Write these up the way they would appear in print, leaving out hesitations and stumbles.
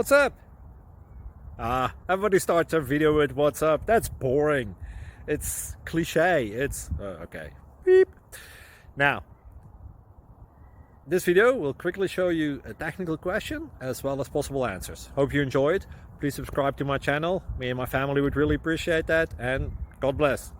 What's up? Everybody starts their video with what's up. That's boring. It's cliche. It's okay. Beep. Now, this video will quickly show you a technical question as well as possible answers. Hope you enjoyed. Please subscribe to my channel. Me and my family would really appreciate that, and God bless.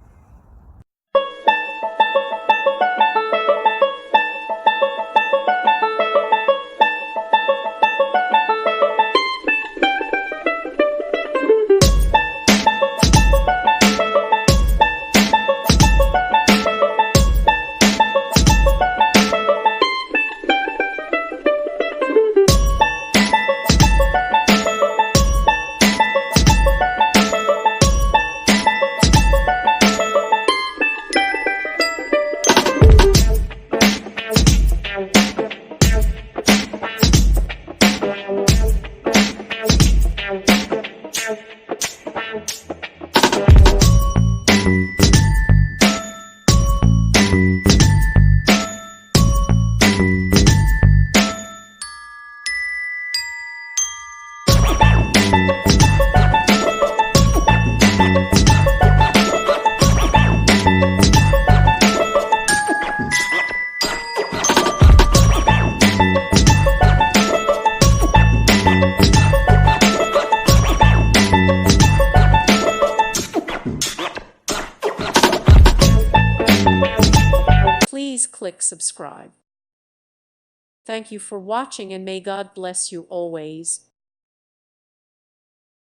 Please click subscribe. Thank you for watching, and may God bless you always.